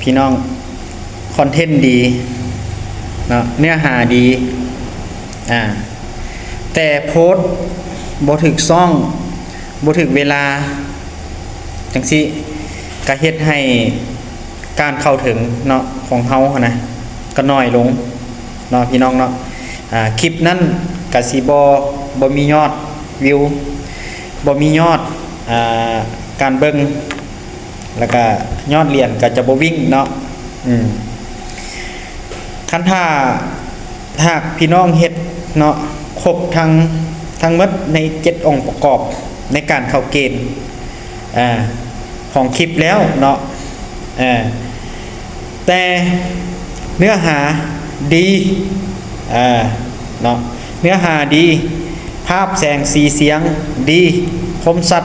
พี่น้องคอนเทนต์ดีเนาะเนื้อหาดีแต่โพสต์บ่ถึกซ่องบ่ถึกเวลาจังซี่ก็เฮ็ดให้การเข้าถึงเนาะของเฮานะก็น้อยลงเนาะพี่น้องเนาะคลิปนั้นก็สิบ่มียอดวิวบ่มียอดการเบิ่งแล้วก็ยอดเหรียญก็จะบ่วิ่งเนาะคันถ้าหากพี่น้องเฮ็ดเนาะครบทั้งหมดใน7องค์ประกอบในการเข้าเกณฑ์ของคลิปแล้วเนาะแต่เนื้อหาดีเนาะเนื้อหาดีภาพแสงสีเสียงดีคมชัด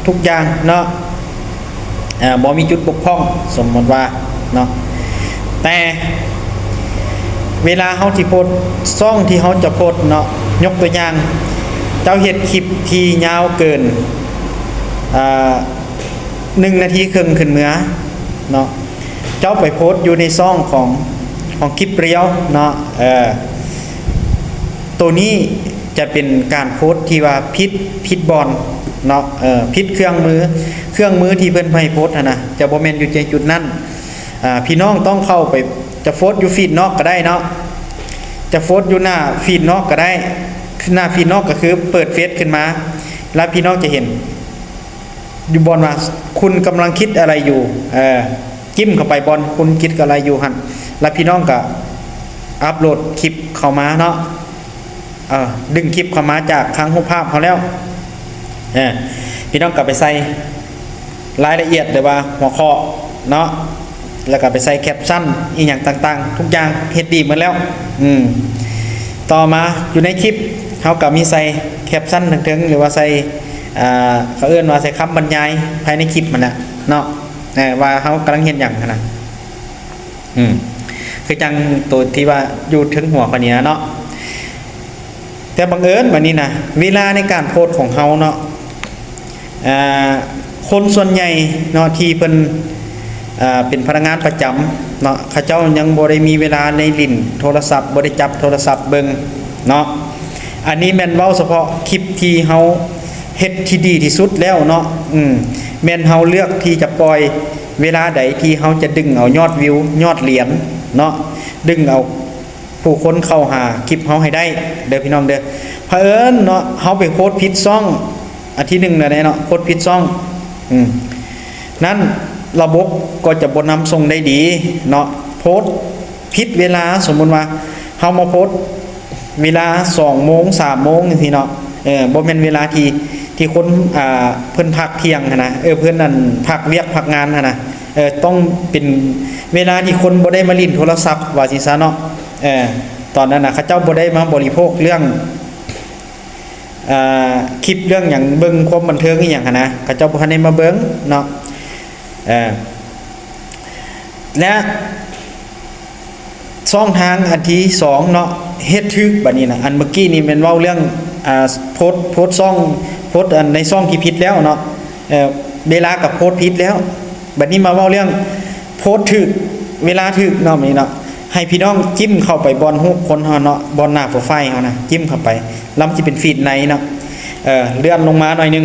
ทุกอย่างเนาะบ่มีจุดบกพร่องสมมติว่าเนาะแต่เวลาเฮาที่โพสซ่องที่เฮาจะโพสเนาะยกตัวอย่างเจ้าเฮ็ดคลิปที่ยาวเกิน1 นาทีครึ่งขึ้นเมื่อเนาะเจ้าไปโพสอยู่ในซ่องของคลิปเรียวเนาะตัวนี้จะเป็นการโพสที่ว่าผิดบอลเนาะผิดเครื่องมือที่เพิ่นให้โพสนะจะบ่แม่นอยู่ในจุดนั้นพี่น้องต้องเข้าไปจะโพสอยู่ฟีดนอกก็ได้เนาะจะโพสอยู่หน้าฟีดนอกก็ได้หน้าฟีดนอกก็คือเปิดเฟซขึ้นมาแล้วพี่น้องจะเห็นอยู่บอลว่าคุณกำลังคิดอะไรอยู่จิ้มเข้าไปบอลคุณคิดอะไรอยู่หั่นแล้วพี่น้องก็อัปโหลดคลิปเข้ามาเนาะดึงคลิปเข้ามาจากครั้งรูปภาพเขาแล้วพี่น้องกลับไปใส่รายละเอียดหรือว่าหัวข้อเนาะแล้วก็ไปใส่แคปชั่นอีกอย่างต่างๆทุกอย่างเฮ็ดดีหมดแล้วต่อมาอยู่ในคลิปเขาก็มีใส่แคปชั่นถึงหรือว่าใส่เขาเอื้อนว่าใส่คำบรรยายภายในคลิปมันน่ะเนาะว่าเขากำลังเห็นอย่างนั้นคือจังตัวที่ว่าอยู่ถึงหัวคนนี้เนาะแต่บังเอิญวันนี้นะเวลาในการโพสของเขาเนาะคนส่วนใหญ่เนาะที่เป็นพนักงานประจำเนาะเขาเจ้ายังบ่ได้มีเวลาในลิ้นโทรศัพท์บ่ได้จับโทรศัพท์เบิ่งเนาะอันนี้แม่นเว้าเฉพาะคลิปที่เฮาเฮ็ดที่ดีที่สุดแล้วเนาะแม่นเฮาเลือกที่จะปล่อยเวลาใดที่เฮาจะดึงเอายอดวิวยอดเหรียญเนาะดึงเอาผู้คนเข้าหาคลิปเฮาให้ได้เด้อพี่น้องเด้อเผอิญเนาะเฮาไปโพสต์ผิดช่องอาทิตย์นึงเนาะโพสต์ผิดช่องนั้นระบบก็จะบ่นำส่งได้ดีเนาะโพสต์ผิดเวลาสมมุติว่าเฮามาโพสต์เวลา 2 โมง 3 โมงจังซี่เนาะบ่แม่นเวลาที่คนเพิ่นพักเที่ยงนะเพิ่นนั่นพักเวียกพักงานนะต้องเป็นเวลาที่คนบ่ได้มาลิ้นโทรศัพท์ว่าสิซะเนาะตอนนั้นน่ะเขาเจ้าบ่ได้มาบริโภคเรื่องคลิปเรื่องหยังเบิ่งความบันเทิงอีหยังนะเขาเจ้าบ่ทันได้มาเบิ่งเนาะและช่องทางอันที่2เนาะเฮ็ดทึกบัดนี้นะอันเมื่อกี้นี่แม่นเว้าเรื่องโพสช่องโพสในช่องที่ผิดแล้วเนาะเวลากับโพสผิดแล้วบัดนี้มาเว้าเรื่องโพสถึกเวลาถึกเนาะนี่เนาะให้พี่น้องจิ้มเข้าไปบอลฮู้คนเฮาเนาะบอลหน้าโปรไฟล์เฮานะจิ้มเข้าไปลำสิเป็นฟีดในเนาะเลื่อนลงมาหน่อยนึง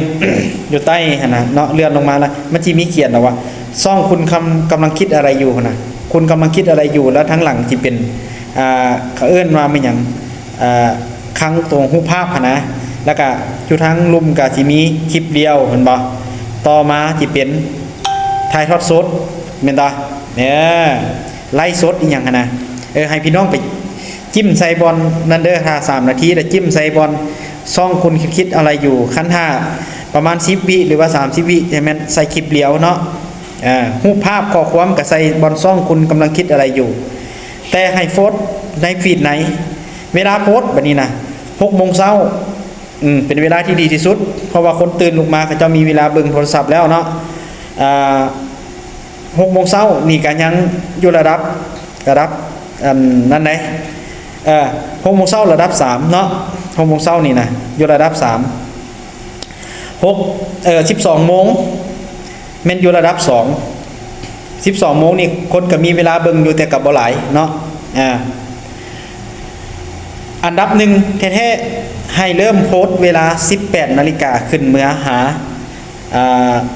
อยู่ใต้หั่นน่ะเนาะเลื่อนลงมาแล้วมันสิมีเขียนว่าช่องคุณกำลังคิดอะไรอยู่หั่นน่ะคุณกำลังคิดอะไรอยู่แล้วทั้งหลังสิเป็นเขาเอิ้นว่าไม่หยังครั้งตรงรูปภาพหั่นนะแล้วก็อยู่ทั้งลุ่มก็สิมีคลิปเดียวเห็นบ่ต่อมาสิเป็นถ่ายทอดสดแม่นบ่ไลฟ์สดอีหยังหั่นนะให้พี่น้องไปจิ้มใส่บอลนั่นเด้อถ้า3 นาทีแล้วจิ้มใส่บอลช่องคุณคิดอะไรอยู่คันถ้าประมาณ10 วิหรือว่า30 วิใช่มั้ยใส่คลิปเดียวเนาะรูปภาพข้อความก็ใส่บอลช่องคุณกำลังคิดอะไรอยู่แต่ให้โพสต์ในฟีดไหนเวลาโพสต์บัดนี้นะ6 โมงเช้าเป็นเวลาที่ดีที่สุดเพราะว่าคนตื่นลุกมาเขาจะมีเวลาเบิ่งโทรศัพท์แล้วเนาะ6 โมงเช้านี่ก็ยังอยู่ระดับนั่นไหน6 โมงเช้าระดับ3เนาะ6 โมงเช้านี่นะอยู่ระดับ3 12 โมงแม่นอยู่ระดับ2 12โมงนี่คนก็มีเวลาเบิ่งอยู่แต่กับบ่หลายเนาะอันดับหนึ่งแท้ๆให้เริ่มโพสต์เวลา 18 นาฬิกาขึ้นเมื่อหา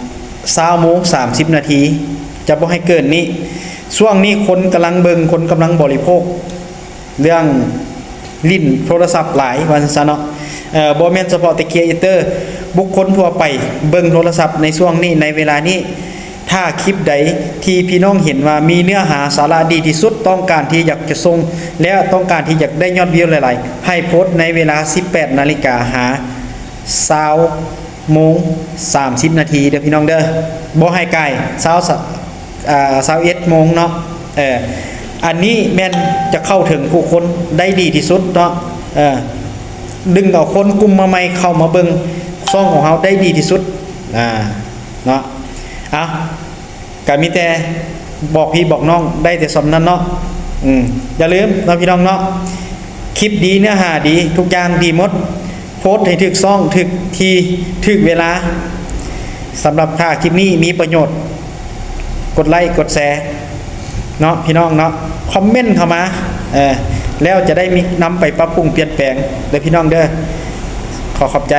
20 โมง 30 นาทีจะบ่ให้เกินนี้ช่วงนี้คนกำลังเบิ่งคนกำลังบริโภคเรื่องลิ้นโทรศัพท์หลายวันซะเนาะบ่แม่นเฉพาะแต่ครีเอเตอร์บุคคลทั่วไปเบิ่งโทรศัพท์ในช่วงนี้ในเวลานี้ถ้าคลิปใดที่พี่น้องเห็นว่ามีเนื้อหาสาระดีที่สุดต้องการที่อยากจะส่งและต้องการที่อยากได้ยอดวิวหลายๆให้โพสต์ในเวลา 18 นาฬิกาหา20 โมง 30 นาทีเด้อพี่น้องเด้อบ่ให้ไกล21 โมงเนาะอันนี้แม่นจะเข้าถึงผู้คนได้ดีที่สุดเนาะดึงเอาคนกลุ่มมาใหม่เข้ามาเบิ่งช่องของเราได้ดีที่สุดเนาะก็มีแต่บอกพี่บอกน้องได้แต่สำนั้นเนาะอย่าลืมนะพี่น้องเนาะคลิปดีเนื้อหาดีทุกอย่างดีหมดโพสต์ให้ถึกซ่องถึกทีถึกเวลาสำหรับถ้าคลิปนี้มีประโยชน์กดไลค์กดแชร์เนาะพี่น้องเนาะคอมเมนต์เข้ามาแล้วจะได้มีนำไปปรับปรุงเปลี่ยนแปลงเด้อพี่น้องเด้อขอบใจ